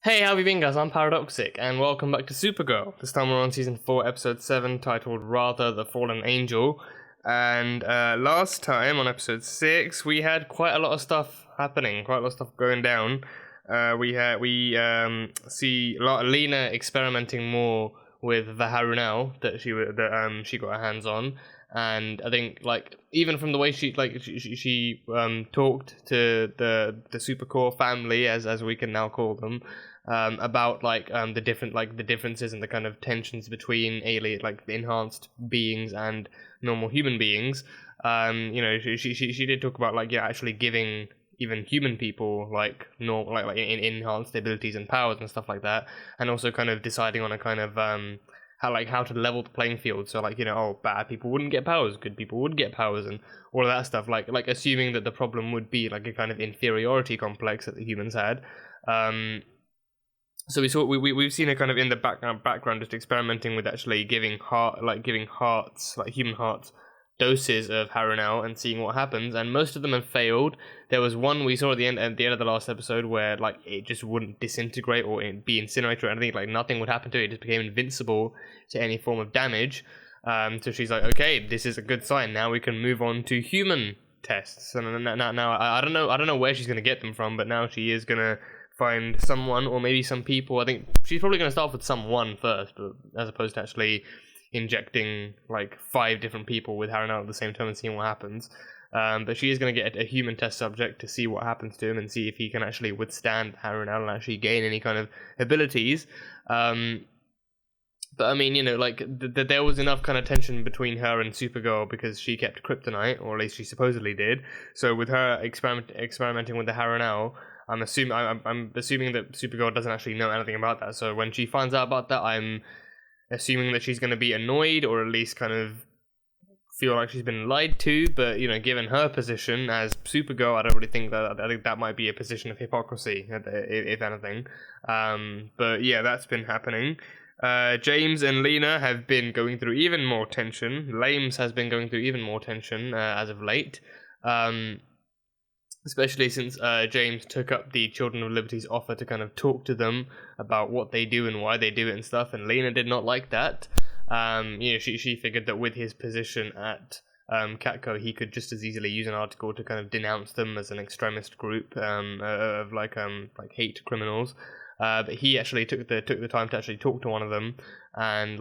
Hey, how have you been, guys? I'm Paradoxic, and welcome back to Supergirl. This time we're on Season 4, Episode 7, titled Rather the Fallen Angel. And last time, on Episode 6, we had quite a lot of stuff happening, quite a lot of stuff going down. We see Lena experimenting more with the Harunel that she got her hands on. And I think, even from the way she talked to the Supercore family, as we can now call them, about the differences and the kind of tensions between alien, the enhanced beings and normal human beings. She did talk about actually giving even human people enhanced abilities and powers and stuff like that, and also kind of deciding on a kind of how to level the playing field. So bad people wouldn't get powers, good people would get powers, and all of that stuff. Like assuming that the problem would be a kind of inferiority complex that the humans had. So we've seen her kind of in the background just experimenting with actually giving human hearts doses of Harunel and seeing what happens, and most of them have failed. There was one we saw at the end of the last episode where it just wouldn't disintegrate or be incinerated or anything. Nothing would happen to it. It just became invincible to any form of damage. So she's like, okay, this is a good sign. Now we can move on to human tests. And now I don't know where she's gonna get them from, but now she is gonna find someone or maybe some people. I think she's probably gonna start with someone first, but as opposed to actually injecting 5 different people with Harunel at the same time and seeing what happens. But she is going to get a human test subject to see what happens to him and see if he can actually withstand Harunel and actually gain any kind of abilities. But I mean, there was enough kind of tension between her and Supergirl because she kept kryptonite, or at least she supposedly did. So with her experimenting with the Harunel, I'm assuming that Supergirl doesn't actually know anything about that. So when she finds out about that, I'm assuming that she's going to be annoyed, or at least kind of feel like she's been lied to. But given her position as Supergirl, I don't really think that. I think that might be a position of hypocrisy, if anything. But yeah, that's been happening. James and Lena have been going through even more tension. Lames has been going through even more tension as of late. Especially since James took up the Children of Liberty's offer to kind of talk to them about what they do and why they do it and stuff, and Lena did not like that. She figured that with his position at Catco, he could just as easily use an article to kind of denounce them as an extremist group of hate criminals. But he actually took the time to actually talk to one of them and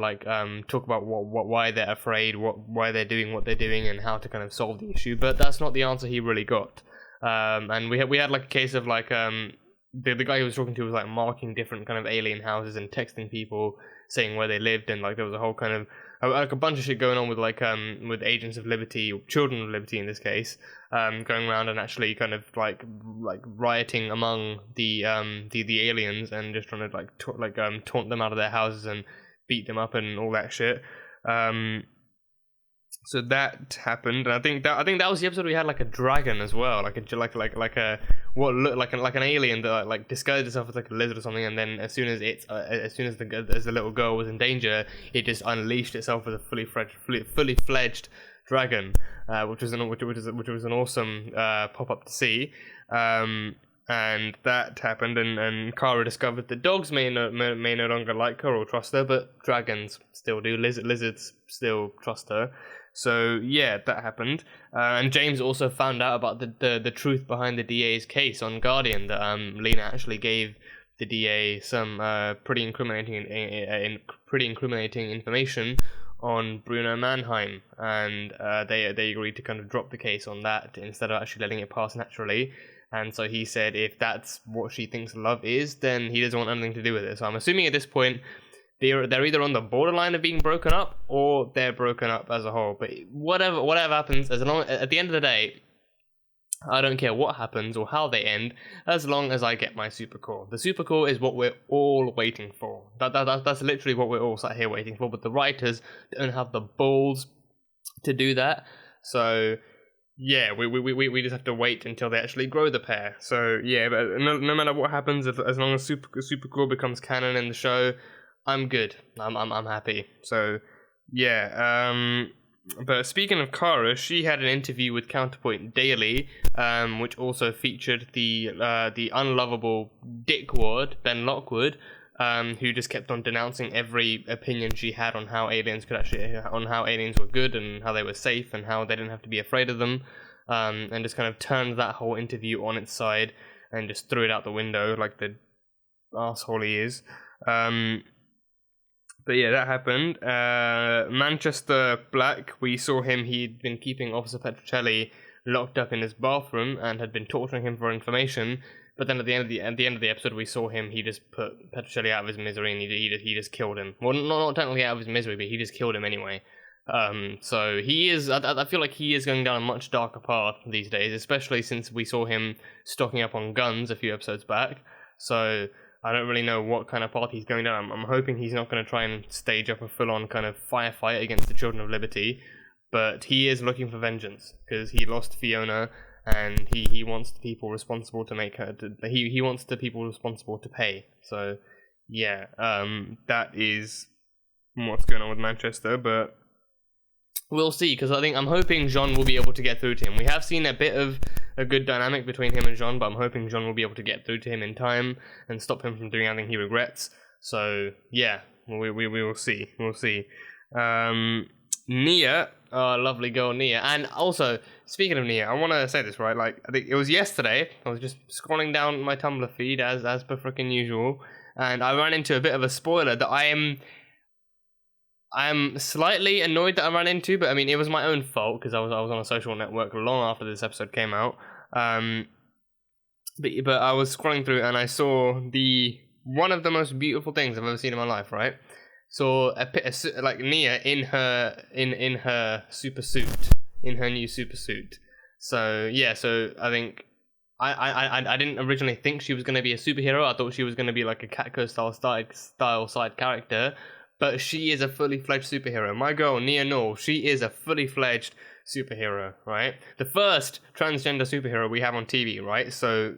talk about why they're afraid, why they're doing what they're doing, and how to kind of solve the issue. But that's not the answer he really got. And we had a case of the guy he was talking to was marking different kind of alien houses and texting people saying where they lived, and there was a whole kind of a bunch of shit going on with Agents of Liberty, or Children of Liberty in this case, going around and actually kind of rioting among the aliens and just trying to taunt them out of their houses and beat them up and all that shit. So that happened, and I think that was the episode we had a dragon as well, what looked like an alien that disguised itself as a lizard or something, and then as soon as the little girl was in danger, it just unleashed itself as a fully fledged dragon, which was an awesome pop up to see. And that happened, and Kara discovered that dogs may no longer like her or trust her, but dragons still do. Lizards still trust her. So yeah, that happened. And James also found out about the truth behind the DA's case on Guardian, that Lena actually gave the DA some pretty incriminating information on Bruno Mannheim, and they agreed to kind of drop the case on that instead of actually letting it pass naturally. And so he said if that's what she thinks love is, then he doesn't want anything to do with it. So I'm assuming at this point they're either on the borderline of being broken up, or they're broken up as a whole. But whatever happens, at the end of the day, I don't care what happens or how they end, as long as I get my supercore. The supercore is what we're all waiting for. That's literally what we're all sat here waiting for. But the writers don't have the balls to do that. So yeah, we just have to wait until they actually grow the pair. So yeah, but no matter what happens, as long as Supergirl becomes canon in the show, I'm good. I'm happy. So yeah, But speaking of Kara, she had an interview with Counterpoint Daily, which also featured the unlovable dickwad Ben Lockwood, who just kept on denouncing every opinion she had on how aliens were good and how they were safe and how they didn't have to be afraid of them, and just kind of turned that whole interview on its side and just threw it out the window like the asshole he is. But yeah, that happened. Manchester Black, we saw him. He'd been keeping Officer Petrocelli locked up in his bathroom and had been torturing him for information. But then at the end of the episode, we saw him. He just put Petrocelli out of his misery, and he just killed him. Well, not technically out of his misery, but he just killed him anyway. So he is. I feel like he is going down a much darker path these days, especially since we saw him stocking up on guns a few episodes back. So I don't really know what kind of path he's going down. I'm hoping he's not going to try and stage up a full-on kind of firefight against the Children of Liberty, but he is looking for vengeance because he lost Fiona, and he wants the people responsible to make her. He wants the people responsible to pay. So yeah, that is what's going on with Manchester, but we'll see, because I'm hoping Jean will be able to get through to him. We have seen a bit of a good dynamic between him and Jean, but I'm hoping Jean will be able to get through to him in time and stop him from doing anything he regrets. So yeah, we will see. We'll see. Nia, lovely girl Nia, and also speaking of Nia, I want to say this, right? Like, I think it was yesterday. I was just scrolling down my Tumblr feed as per freaking usual, and I ran into a bit of a spoiler that I'm slightly annoyed that I ran into, but I mean, it was my own fault because I was on a social network long after this episode came out. But I was scrolling through and I saw one of the most beautiful things I've ever seen in my life. Right, so like Nia in her super suit, in her new super suit. So yeah, so I think I didn't originally think she was going to be a superhero. I thought she was going to be like a Catco style side character. But she is a fully fledged superhero. My girl, Nia Null, she is a fully fledged superhero, right? The first transgender superhero we have on TV, right? So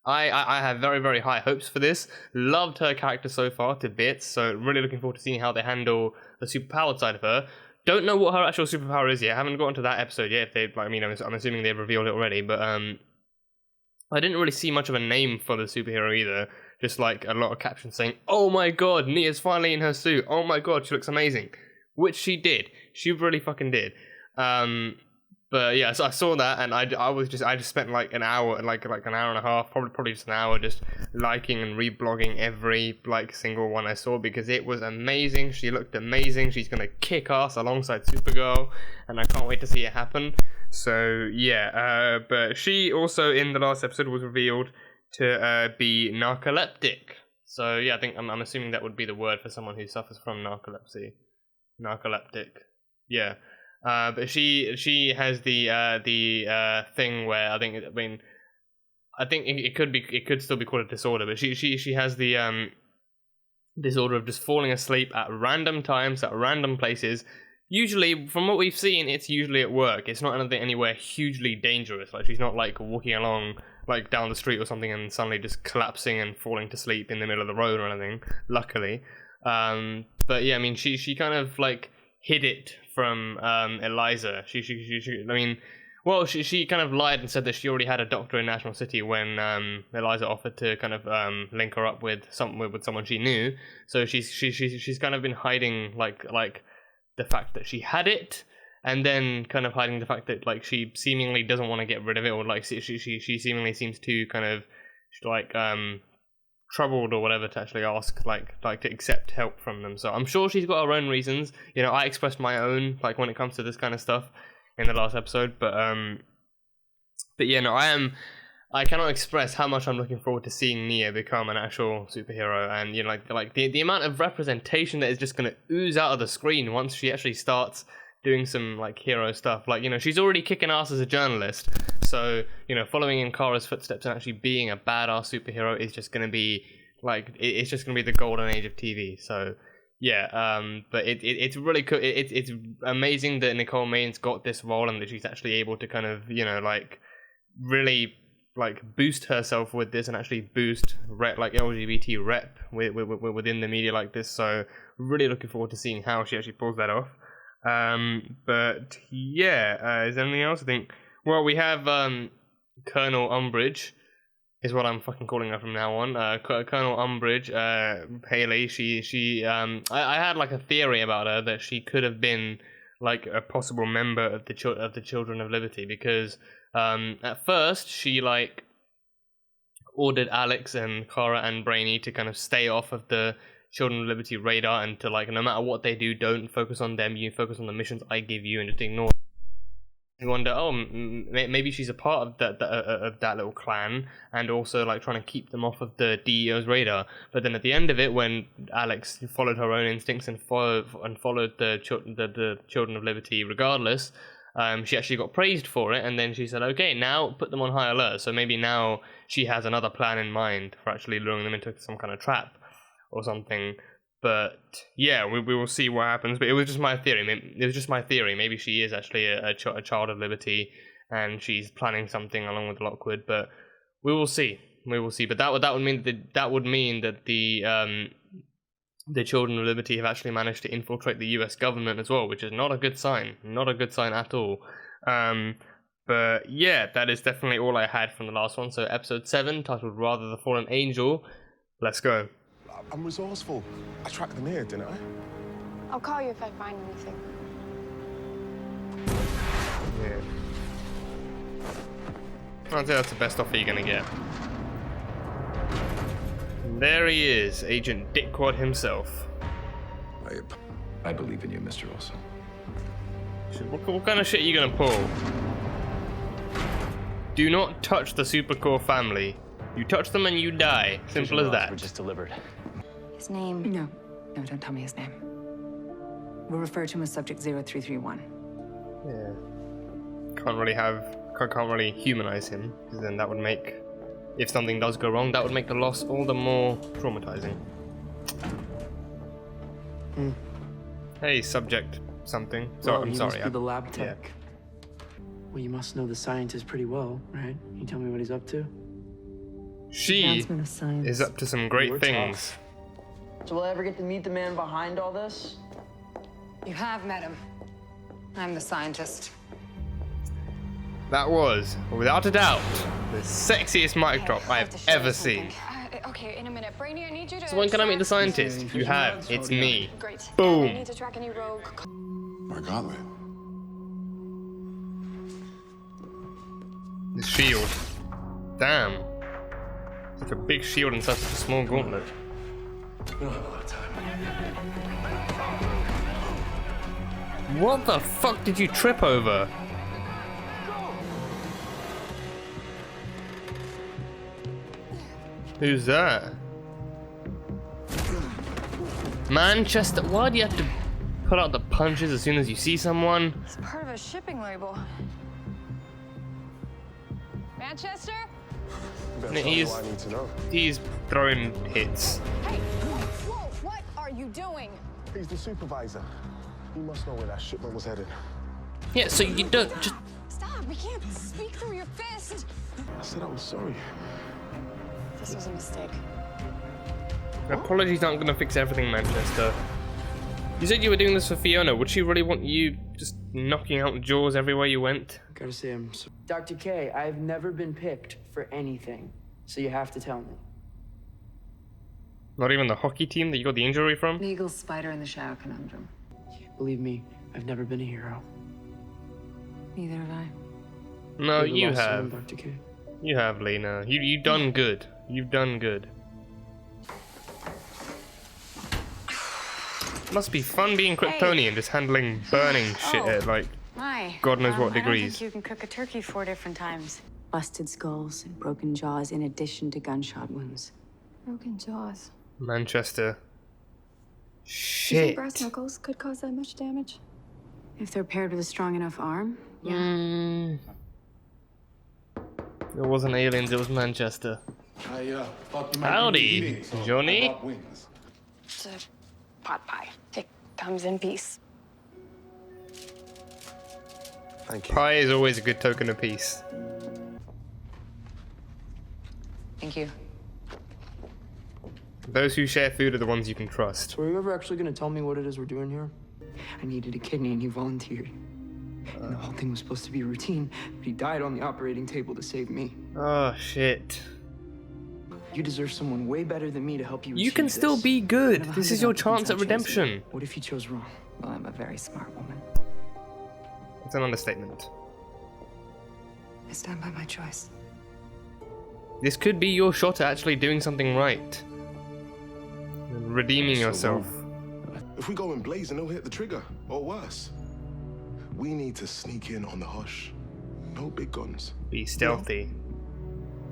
I have very, very high hopes for this. Loved her character so far to bits. So really looking forward to seeing how they handle the superpowered side of her. Don't know what her actual superpower is yet. I haven't gotten to that episode yet. I'm assuming they've revealed it already. But I didn't really see much of a name for the superhero either. Just like a lot of captions saying, "Oh my god, Nia's finally in her suit. Oh my god, she looks amazing," which she did. She really fucking did. But yeah, so I saw that, and I just spent like an hour, like an hour and a half, probably just an hour, just liking and reblogging every like single one I saw because it was amazing. She looked amazing. She's gonna kick ass alongside Supergirl, and I can't wait to see it happen. So yeah, but she also in the last episode was revealed to be narcoleptic. So yeah, I think I'm assuming that would be the word for someone who suffers from narcolepsy. Narcoleptic. Yeah. But she has the thing where I think it could still be called a disorder, but she has the disorder of just falling asleep at random times at random places. Usually, from what we've seen, it's usually at work. It's not anywhere hugely dangerous. Like, she's not like walking along like down the street or something and suddenly just collapsing and falling to sleep in the middle of the road or anything. Luckily, but yeah, I mean, she kind of like hid it from Eliza. She kind of lied and said that she already had a doctor in National City when Eliza offered to kind of link her up with someone she knew. So she's kind of been hiding like the fact that she had it, and then kind of hiding the fact that like she seemingly doesn't want to get rid of it, or like she seemingly seems to kind of like troubled or whatever to actually ask like to accept help from them. So I'm sure she's got her own reasons. You know, I expressed my own like when it comes to this kind of stuff in the last episode, but yeah, no, I cannot express how much I'm looking forward to seeing Nia become an actual superhero, and you know, like the amount of representation that is just going to ooze out of the screen once she actually starts doing some like hero stuff. Like, you know, she's already kicking ass as a journalist, so you know, following in Kara's footsteps and actually being a badass superhero is just going to be like it's just going to be the golden age of TV. So yeah, but it's really cool. It's amazing that Nicole Main's got this role and that she's actually able to kind of, you know, like really like boost herself with this and actually boost like LGBT rep within the media like this. So really looking forward to seeing how she actually pulls that off. But yeah, is there anything else? I think. Well, we have Colonel Umbridge, is what I'm fucking calling her from now on. Colonel Umbridge, Haley. I had like a theory about her that she could have been like a possible member of the Children of Liberty, because at first she like ordered Alex and Kara and Brainy to kind of stay off of the Children of Liberty radar, and to like, no matter what they do, don't focus on them, you focus on the missions I give you and just ignore. You wonder, oh, maybe she's a part of that little clan, and also like trying to keep them off of the DEO's radar. But then at the end of it, when Alex followed her own instincts and followed the Children of Liberty regardless, she actually got praised for it, and then she said, okay, now put them on high alert. So maybe now she has another plan in mind for actually luring them into some kind of trap or something. But yeah, we will see what happens. But it was just my theory. Maybe she is actually a child of Liberty, and she's planning something along with Lockwood. But we will see. But that would mean that the Children of Liberty have actually managed to infiltrate the U.S. government as well, which is not a good sign. Not a good sign at all. But yeah, that is definitely all I had from the last one. So episode 7, titled Rather the Fallen Angel. Let's go. I'm resourceful. I tracked them here, didn't I? I'll call you if I find anything. Yeah. I'd say that's the best offer you're gonna get. And there he is, Agent Dickwad himself. I believe in you, Mr. Olsen. What kind of shit are you gonna pull? Do not touch the Supercore family. You touch them and you die. Simple as that. Were just delivered. His name? No, don't tell me his name. We'll refer to him as Subject 0331. Yeah. Can't really humanize him, because then that would make, if something does go wrong, that would make the loss all the more traumatizing. Hey, Subject something. Well, I'm you sorry. must be the lab tech. Yeah. Well, you must know the scientist pretty well, right? Can you tell me what he's up to? She Advancement of science. is up to some great You're things. tough. So will I ever get to meet the man behind all this? You have met him. I'm the scientist. That was, without a doubt, the sexiest mic drop I have ever seen. Okay, in a minute. Brainy, I need you to... So when can I meet the scientist? You have. It's me. Great. Boom. I need to track any rogue... My gauntlet. The shield. Damn. It's like a big shield and such a small gauntlet. We don't have a lot of time. What the fuck did you trip over? Who's that? Manchester? Why do you have to put out the punches as soon as you see someone? It's part of a shipping label. Manchester? He's, I need to know. he's throwing hits. Hey! Whoa! What are you doing? He's the supervisor. He must know where that shipment was headed. Yeah, so you don't just... Stop! We can't speak through your fist! I said I was sorry. This was a mistake. Apologies aren't going to fix everything, Manchester. You said you were doing this for Fiona. Would she really want you just knocking out jaws everywhere you went? Gotta say, Dr. K, I've never been picked for anything, so you have to tell me. Not even the hockey team that you got the injury from? The eagle spider in the shadow conundrum. Believe me, I've never been a hero. Neither have I. No, Never you lost someone, have. Dr. K. You have, Lena. You've done good. You've done good. Must be fun being Kryptonian, just handling burning shit at like Hi. God knows what I don't degrees. think you can cook a turkey 4 different times. Busted skulls and broken jaws in addition to gunshot wounds. Broken jaws. Manchester. You think Shit. brass knuckles could cause that much damage? If they're paired with a strong enough arm, yeah. It wasn't aliens, it was Manchester. I thought you Howdy, Johnny. It's a pot pie. It comes in peace. Thank you. Pie is always a good token of peace. Thank you. Those who share food are the ones you can trust. So are you ever actually gonna tell me what it is we're doing here? I needed a kidney and he volunteered. And the whole thing was supposed to be routine, but he died on the operating table to save me. Oh shit. You deserve someone way better than me to help you. You can still be good. This is your chance at redemption. What if you chose wrong? Well, I'm a very smart woman. It's an understatement. I stand by my choice. This could be your shot at actually doing something right. And redeeming yourself. If we go in blazing, they'll hit the trigger, or worse. We need to sneak in on the hush. No big guns. Be stealthy.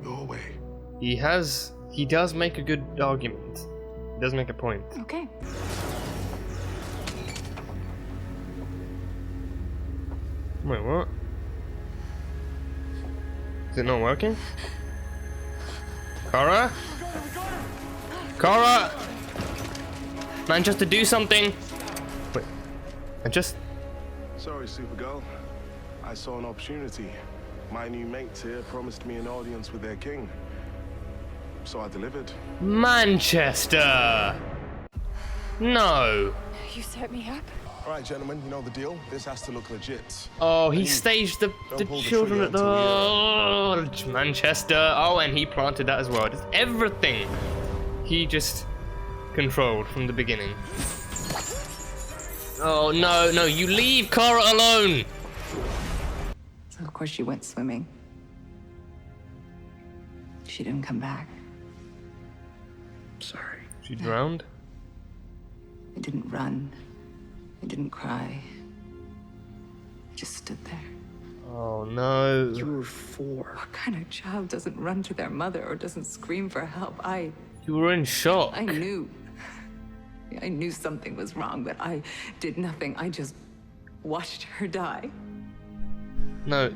Your way. He does make a good argument. He does make a point. Okay. Wait, what? Is it not working? Kara? Kara! Manchester, do something! Wait, Sorry, Supergirl. I saw an opportunity. My new mates here promised me an audience with their king. So I delivered. Manchester! No! You set me up? All right, gentlemen, you know the deal. This has to look legit. Oh, he staged the pull the children at trigger the... until Manchester. Oh, and he planted that as well. Just everything he just controlled from the beginning. Oh, no, no, you leave Kara alone! So of course she went swimming. She didn't come back. Sorry. She drowned? I didn't run. I didn't cry. I just stood there. Oh, no. You were 4. What kind of child doesn't run to their mother or doesn't scream for help? You were in shock. I knew. I knew something was wrong, but I did nothing. I just watched her die. No,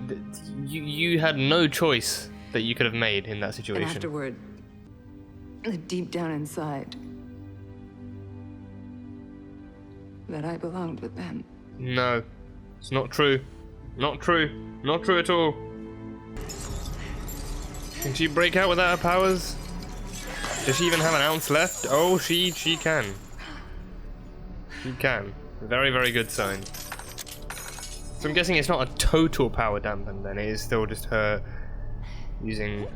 you had no choice that you could have made in that And situation. afterward, deep down inside, that I belonged with them. No, it's not true. Not true. Not true at all. Can she break out without her powers? Does she even have an ounce left? Oh, she can. She can. Very, very good sign. So I'm guessing it's not a total power dampen then. It is still just her using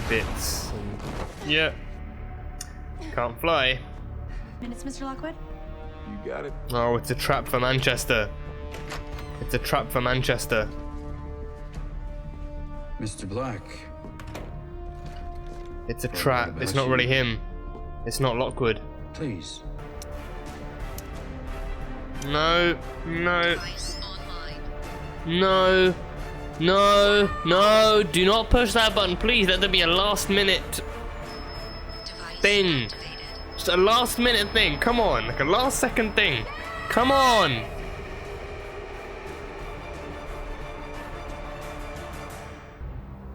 bits. And, yeah. Can't fly. Minutes, Mr. Lockwood? You got it. Oh, it's a trap for Manchester. It's a trap for Manchester. Mr. Black. It's a trap. It's not really him. It's not Lockwood. Please. No, no. No. No, no. Do not push that button, please. Let there be a last minute thing. Just a last minute thing. Come on. Like a last second thing. Come on.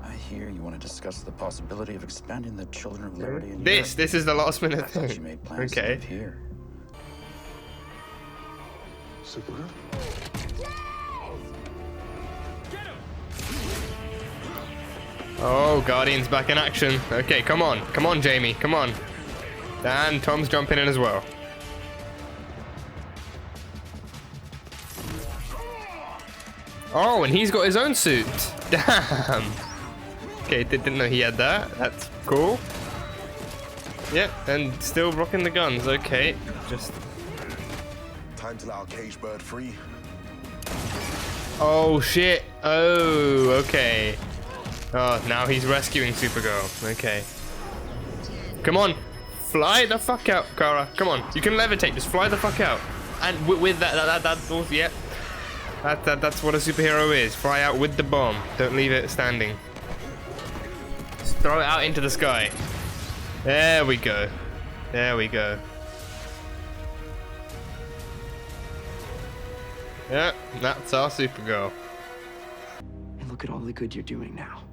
I hear you want to discuss the possibility of expanding the Children of Liberty in This is the last minute I thought you thing. made plans to Okay. live here. Supergirl? Oh, Guardian's back in action. Okay, come on. Come on, Jamie. Come on. And Tom's jumping in as well. Oh, and he's got his own suit. Damn. Okay, didn't know he had that. That's cool. Yep, and still rocking the guns. Okay, just... Time to let our caged bird free. Oh, shit. Oh, okay. Oh, now he's rescuing Supergirl. Okay. Come on. Fly the fuck out, Kara. Come on. You can levitate. Just fly the fuck out. And with that's yeah. That's what a superhero is. Fly out with the bomb. Don't leave it standing. Just throw it out into the sky. There we go. There we go. Yeah, that's our Supergirl. And look at all the good you're doing now.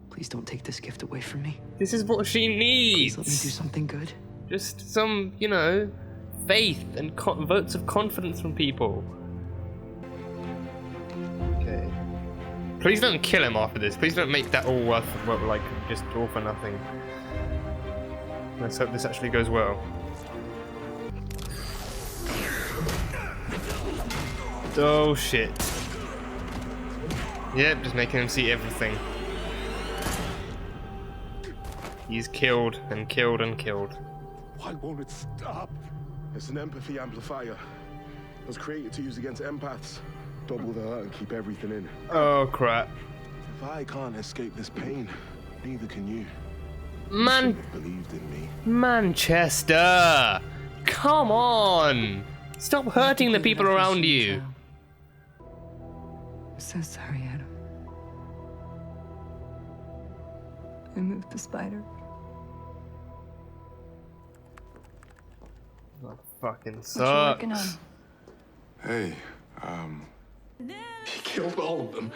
Please don't take this gift away from me. This is what she needs. Please let me do something good. Just some, you know, faith and votes of confidence from people. Okay. Please don't kill him after this. Please don't make that all worth, like, just all for nothing. Let's hope this actually goes well. Oh shit. Yep, just making him see everything. He's killed and killed and killed. Why won't it stop? It's an empathy amplifier. It was created to use against empaths. Double the hurt and keep everything in. Oh crap. If I can't escape this pain, neither can you. Man, You believed in me. Manchester! Come on! Stop hurting the people around you. I'm so sorry, Adam. I moved the spider. That fucking What you working on? sucks. Hey, He killed all of them.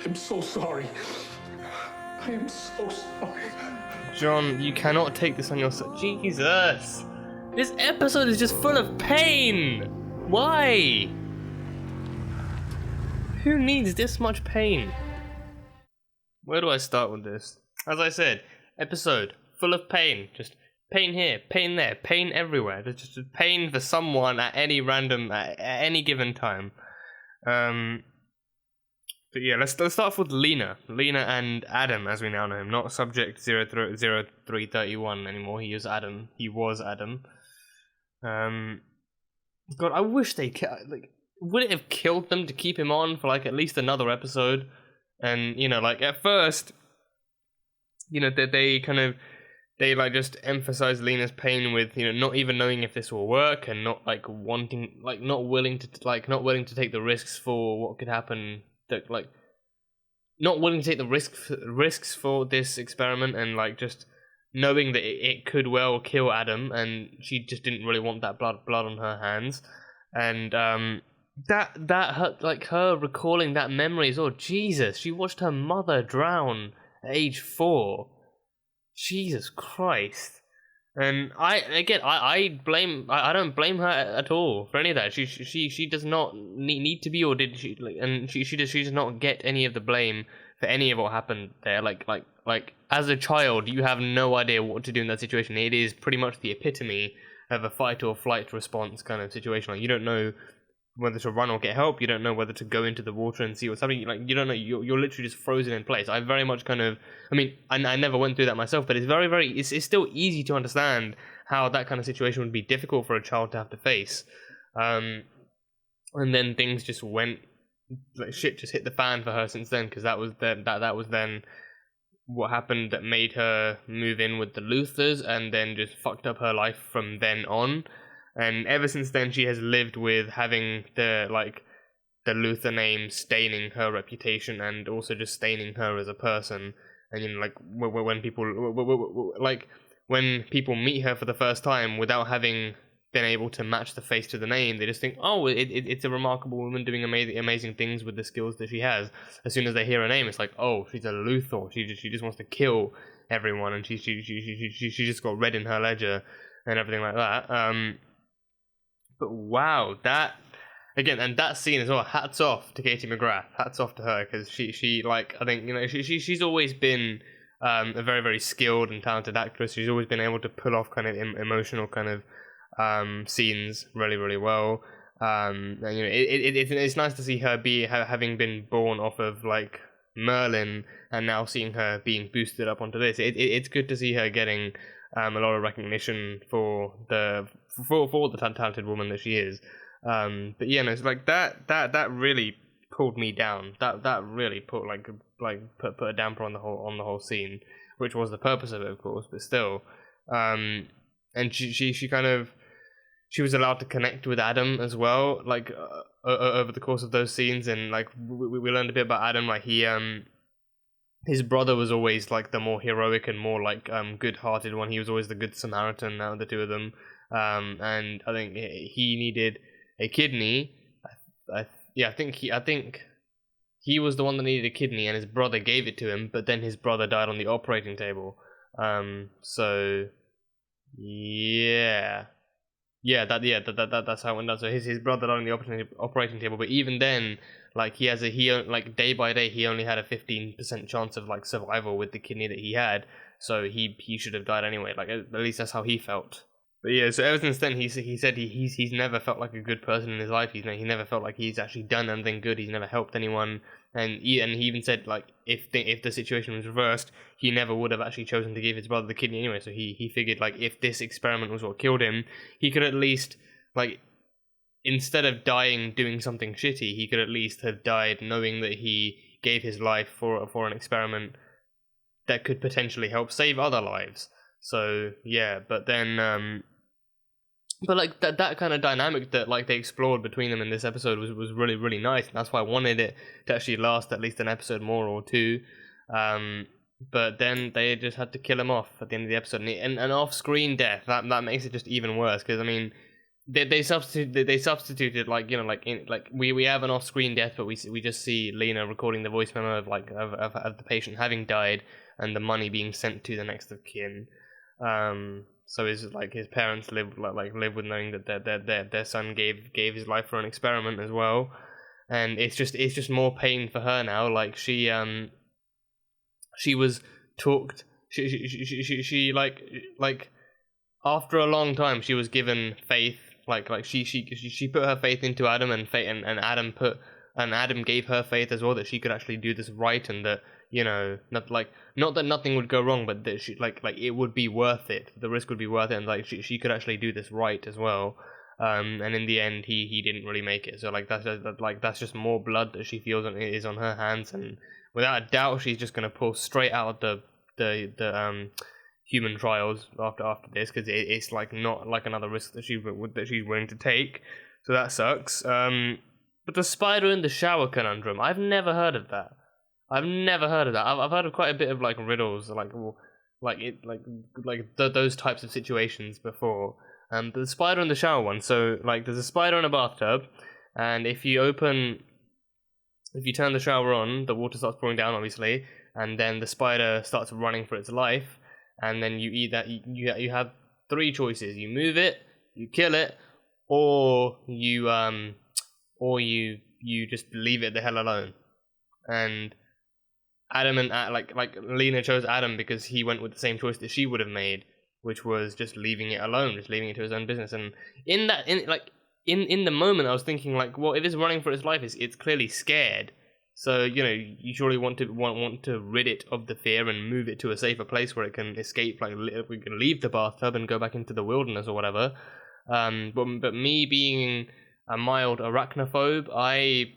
I'm so sorry. I am so sorry. John, you cannot take this on yourself. Jesus! This episode is just full of pain! Why? Who needs this much pain? Where do I start with this? As I said, episode full of pain. Just pain here, pain there, pain everywhere. There's just pain for someone at any any given time. But yeah, let's start off with Lena. Lena and Adam, as we now know him, not Subject 0331 anymore. He was Adam. God, I wish they would it have killed them to keep him on for like at least another episode? And you know, like at first, you know, they like just emphasize Lena's pain with, you know, not even knowing if this will work and not like wanting, like not willing to take the risks for what could happen. That like not willing to take the risks for this experiment, and like just knowing that it could well kill Adam, and she just didn't really want that blood on her hands. And that hurt, like her recalling that memory as well. Jesus, she watched her mother drown at age 4. Jesus Christ. And I don't blame her at all for any of that. She does not need to be, or did she? And she does not get any of the blame for any of what happened there. Like as a child, you have no idea what to do in that situation. It is pretty much the epitome of a fight or flight response kind of situation. Like you don't know whether to run or get help. You don't know whether to go into the water and see what's happening. Like you don't know. You're literally just frozen in place. I very much kind of. I mean, I never went through that myself, but it's very. It's still easy to understand how that kind of situation would be difficult for a child to have to face. And then things just went. Like shit just hit the fan for her since then, because that was then what happened that made her move in with the Luthers, and then just fucked up her life from then on. And ever since then, she has lived with having the Luther name staining her reputation, and also just staining her as a person. And you know, like when people meet her for the first time without having been able to match the face to the name, they just think, oh, it's a remarkable woman doing amazing things with the skills that she has. As soon as they hear her name, it's like, oh, she's a Luthor. She just wants to kill everyone, and she just got red in her ledger and everything like that. But wow, that again, and that scene as well. Hats off to Katie McGrath. Hats off to her, because she like, I think, you know, she's always been a very, very skilled and talented actress. She's always been able to pull off kind of emotional kind of scenes really, really well. And you know, it's nice to see her having been born off of like Merlin, and now seeing her being boosted up onto this. It's good to see her getting a lot of recognition for the talented woman that she is. But yeah, no, it's like that really pulled me down. That really put put a damper on the whole scene, which was the purpose of it, of course. But still, and she kind of, she was allowed to connect with Adam as well, like over the course of those scenes. And like we learned a bit about Adam. Like he his brother was always like the more heroic and more like good-hearted one. He was always the good Samaritan out of the two of them. And I think he needed a kidney. I think he was the one that needed a kidney, and his brother gave it to him. But then his brother died on the operating table. So that's how it went down. So his brother died on the operating table. But even then, like day by day, he only had a 15% chance of like survival with the kidney that he had. So he should have died anyway. Like at least that's how he felt. But yeah, so ever since then, he said he's never felt like a good person in his life. He never felt like he's actually done anything good. He's never helped anyone, and he even said like if the situation was reversed, he never would have actually chosen to give his brother the kidney anyway. So he figured like if this experiment was what killed him, he could at least like instead of dying doing something shitty, he could at least have died knowing that he gave his life for an experiment that could potentially help save other lives. So yeah, but then but like that kind of dynamic that like they explored between them in this episode was really, really nice, and that's why I wanted it to actually last at least an episode more or two. But then they just had to kill him off at the end of the episode, and an off-screen death that makes it just even worse, because I mean they substituted like, you know, like we have an off-screen death, but we just see Lena recording the voice memo of like of the patient having died and the money being sent to the next of kin. So his parents live with knowing that their son gave his life for an experiment as well, and it's just more pain for her now. Like she was talked she like after a long time she was given faith. Like she put her faith into Adam, and Adam gave her faith as well that she could actually do this right, and that, you know, not that nothing would go wrong, but that she like it would be worth it. The risk would be worth it, and like she could actually do this right as well. And in the end, he didn't really make it. So like that's just more blood that she feels is on her hands, and without a doubt, she's just gonna pull straight out the human trials after this, because it's like not like another risk that she's willing to take. So that sucks. But the spider in the shower conundrum, I've never heard of that. I've heard of quite a bit of like riddles, those types of situations before. But the spider in the shower one. So like, there's a spider in a bathtub, and if you turn the shower on, the water starts pouring down, obviously, and then the spider starts running for its life, and then you have three choices: you move it, you kill it, or you just leave it the hell alone. And Adam and Lena chose Adam because he went with the same choice that she would have made, which was just leaving it alone, just leaving it to his own business. And in the moment, I was thinking like, well, if it's running for its life, it's clearly scared. So, you know, you surely want to rid it of the fear and move it to a safer place where it can escape. Like, we can leave the bathtub and go back into the wilderness or whatever. But me being a mild arachnophobe, I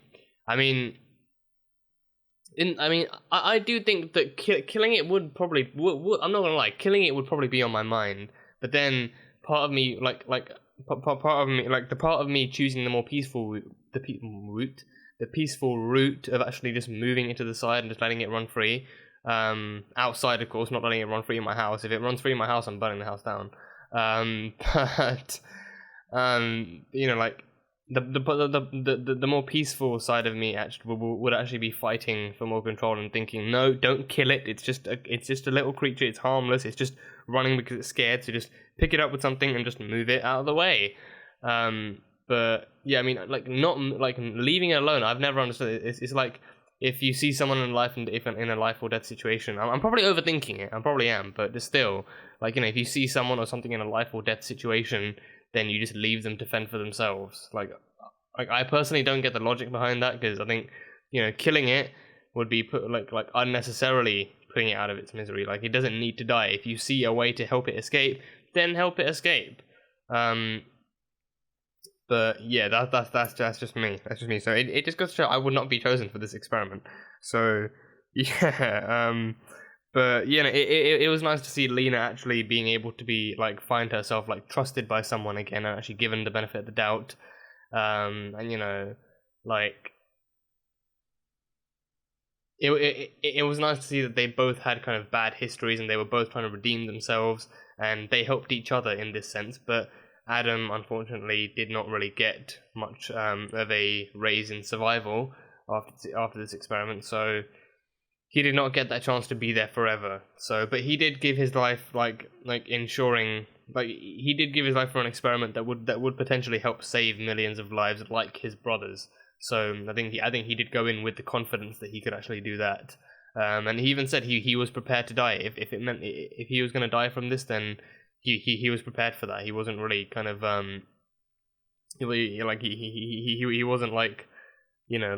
do think that killing it would probably. I'm not gonna lie, killing it would probably be on my mind. But then part of me, the part of me choosing the more peaceful route, the peaceful route of actually just moving it to the side and just letting it run free. Outside, of course, not letting it run free in my house. If it runs free in my house, I'm burning the house down. You know, like. The more peaceful side of me actually would actually be fighting for more control and thinking, no, don't kill it. It's just a little creature. It's harmless. It's just running because it's scared. So just pick it up with something and just move it out of the way. But yeah, I mean, like not like leaving it alone. I've never understood it. It's like if you see someone in life and if in a life or death situation, I'm probably overthinking it. I probably am, but still, like, you know, if you see someone or something in a life or death situation, then you just leave them to fend for themselves. Like I personally don't get the logic behind that, because I think, you know, killing it would be like unnecessarily putting it out of its misery. Like, it doesn't need to die. If you see a way to help it escape, then help it escape. But yeah, that's just me. That's just me. So it just goes to show I would not be chosen for this experiment. So yeah. But you know, it was nice to see Lena actually being able to be like find herself like trusted by someone again, and actually given the benefit of the doubt. And you know, like it was nice to see that they both had kind of bad histories, and they were both trying to redeem themselves, and they helped each other in this sense. But Adam, unfortunately, did not really get much of a raise in survival after this experiment, so he did not get that chance to be there forever. So, but he did give his life, like ensuring, like he did give his life for an experiment that would potentially help save millions of lives, like his brothers. So I think he did go in with the confidence that he could actually do that. And he even said he was prepared to die if it meant if he was going to die from this, then he was prepared for that. He wasn't really kind of he wasn't like, you know,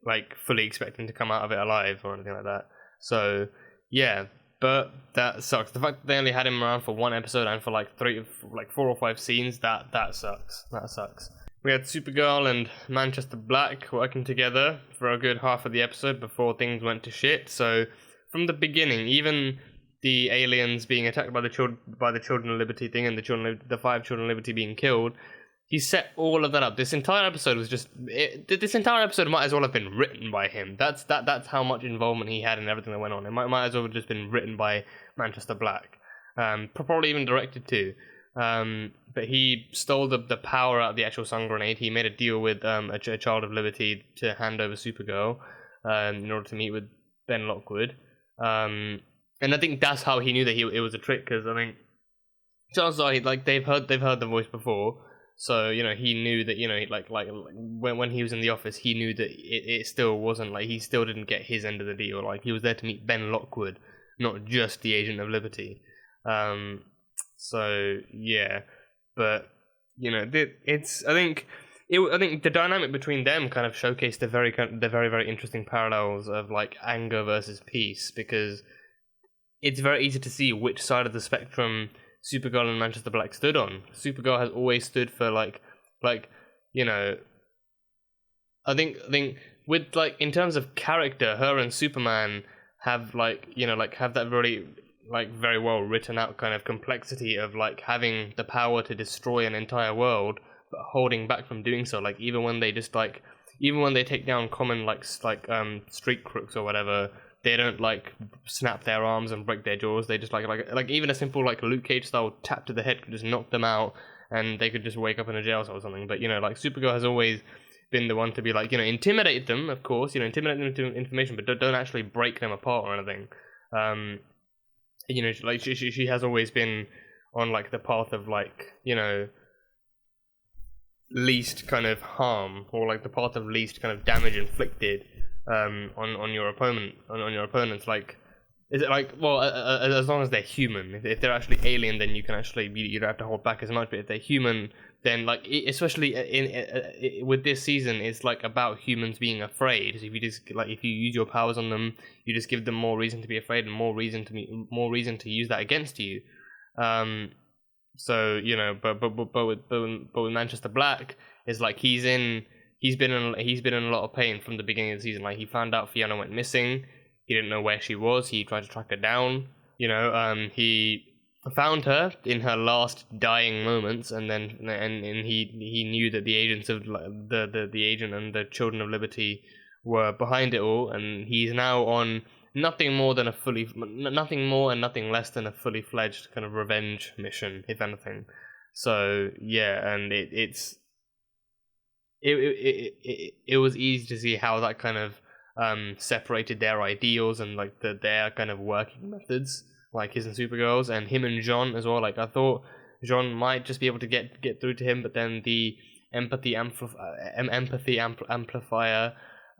like fully expecting to come out of it alive or anything like that. So yeah, but that sucks. The fact that they only had him around for one episode and for like 4 or 5 scenes, that sucks. That sucks. We had Supergirl and Manchester Black working together for a good half of the episode before things went to shit. So from the beginning, even the aliens being attacked by the Children of Liberty thing and the 5 Children of Liberty being killed, he set all of that up. This entire episode was just this entire episode might as well have been written by him. That's how much involvement he had in everything that went on. It might as well have just been written by Manchester Black, probably even directed too. But he stole the power out of the actual sun grenade. He made a deal with a Child of Liberty to hand over Supergirl in order to meet with Ben Lockwood. And I think that's how he knew that it was a trick, because I think chances are they've heard the voice before. So, you know, he knew that, you know, like when he was in the office, he knew that it still wasn't, like, he still didn't get his end of the deal. Like, he was there to meet Ben Lockwood, not just the Agent of Liberty. So, yeah. But, you know, I think the dynamic between them kind of showcased the very, very interesting parallels of, like, anger versus peace, because it's very easy to see which side of the spectrum Supergirl and Manchester Black stood on. Supergirl has always stood for like you know, I think with, like, in terms of character, her and Superman have, like, you know, like, have that really, like, very well written out kind of complexity of, like, having the power to destroy an entire world but holding back from doing so. Like, even when they take down common like street crooks or whatever, they don't, like, snap their arms and break their jaws. They just like even a simple, like, Luke Cage style tap to the head could just knock them out, and they could just wake up in a jail cell or something. But, you know, like, Supergirl has always been the one to be like, you know, intimidate them, of course, you know, intimidate them into information, but don't actually break them apart or anything. You know, like, she has always been on, like, the path of, like, you know, least kind of harm, or, like, the path of least kind of damage inflicted on your opponents. Like, is it like, well, as long as they're human. If they're actually alien, then you don't have to hold back as much. But if they're human, then, like, especially with this season, it's like about humans being afraid. So if you use your powers on them, you just give them more reason to be afraid and more reason to use that against you. So, you know, but with Manchester Black, is like he's been in a lot of pain from the beginning of the season. Like, he found out Fiona went missing. He didn't know where she was. He tried to track her down. You know, he found her in her last dying moments, and he knew that the agents of the agent and the Children of Liberty were behind it all, and he's now on nothing more and nothing less than a fully fledged kind of revenge mission, if anything. So yeah, and it was easy to see how that kind of separated their ideals and, like, their kind of working methods, like his and Supergirl's, and him and John as well. Like, I thought John might just be able to get through to him, but then the empathy amplifier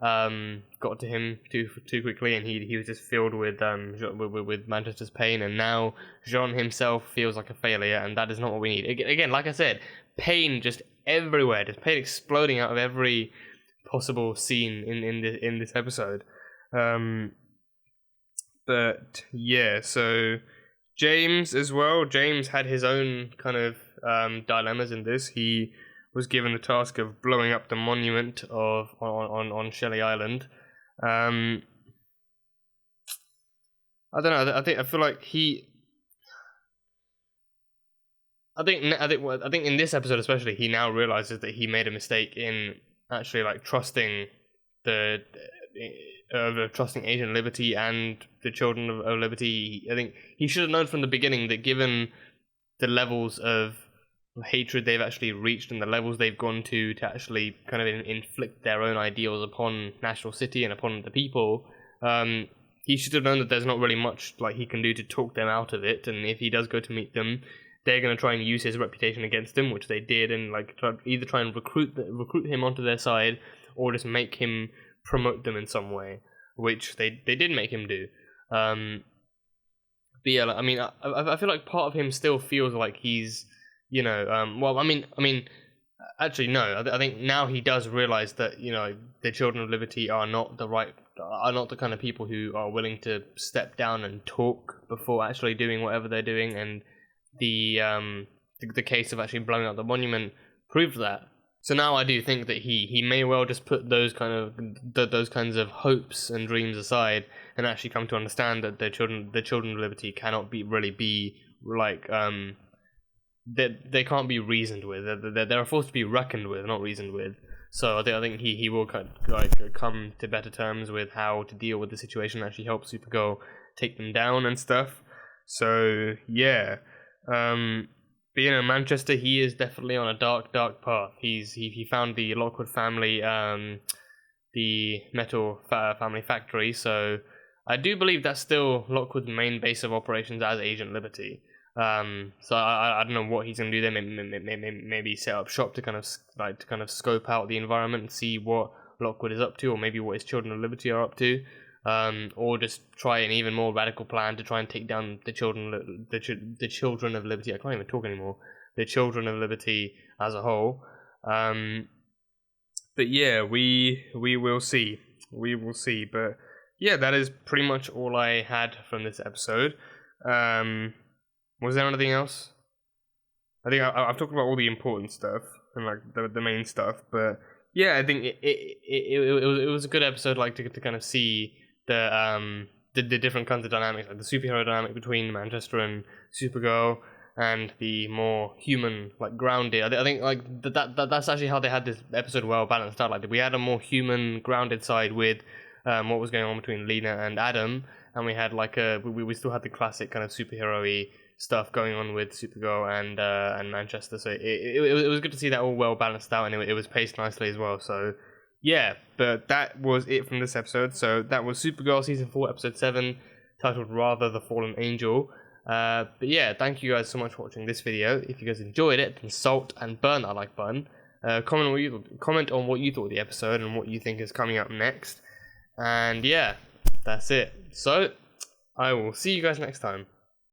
got to him too quickly, and he was just filled with Manchester's pain, and now John himself feels like a failure, and that is not what we need. Again, like I said, pain just everywhere, just pain exploding out of every possible scene in this episode. But yeah, so James as well. James had his own kind of dilemmas in this. He was given the task of blowing up the monument on Shelley Island. I don't know. I feel like I think in this episode especially, he now realizes that he made a mistake in actually, like, trusting trusting Agent Liberty and the Children of Liberty. I think he should have known from the beginning that, given the levels of hatred they've actually reached and the levels they've gone to actually kind of inflict their own ideals upon National City and upon the people, he should have known that there's not really much, like, he can do to talk them out of it. And if he does go to meet them, they're going to try and use his reputation against him, which they did, and, like, either try and recruit him onto their side, or just make him promote them in some way, which they did make him do. But yeah, like, I mean, I feel like part of him still feels like he's, you know, well, I mean, actually no, I think now he does realize that, you know, the Children of Liberty are not the kind of people who are willing to step down and talk before actually doing whatever they're doing, and the case of actually blowing up the monument proved that. So now I do think that he may well just put those kinds of hopes and dreams aside and actually come to understand that the children of liberty cannot be like they can't be reasoned with. They're a force to be reckoned with, not reasoned with. So I think he will come to better terms with how to deal with the situation, and actually help Supergirl take them down and stuff. So yeah. But you know, Manchester, he is definitely on a dark path. He found the Lockwood family, the metal family factory. So I do believe that's still Lockwood's main base of operations as Agent Liberty. So I don't know what he's gonna do there. Maybe set up shop to kind of scope out the environment and see what Lockwood is up to, or maybe what his Children of Liberty are up to. Or just try an even more radical plan to try and take down the Children of Liberty. I can't even talk anymore. The Children of Liberty as a whole. But yeah, we will see. We will see. But yeah, that is pretty much all I had from this episode. Was there anything else? I think I've talked about all the important stuff and like the main stuff. But yeah, I think it was a good episode, like to kind of see the different kinds of dynamics, like the superhero dynamic between Manchester and Supergirl, and the more human, like grounded. I think like that's actually how they had this episode well balanced out. Like we had a more human, grounded side with what was going on between Lena and Adam, and we had like we still had the classic kind of superhero-y stuff going on with Supergirl and Manchester. So it was good to see that all well balanced out, and it was paced nicely as well. So yeah, but that was it from this episode. So that was Supergirl Season 4, Episode 7, titled Rather the Fallen Angel. But yeah, thank you guys so much for watching this video. If you guys enjoyed it, then salt and burn that like button. Comment on what you thought of the episode and what you think is coming up next. And yeah, that's it. So I will see you guys next time.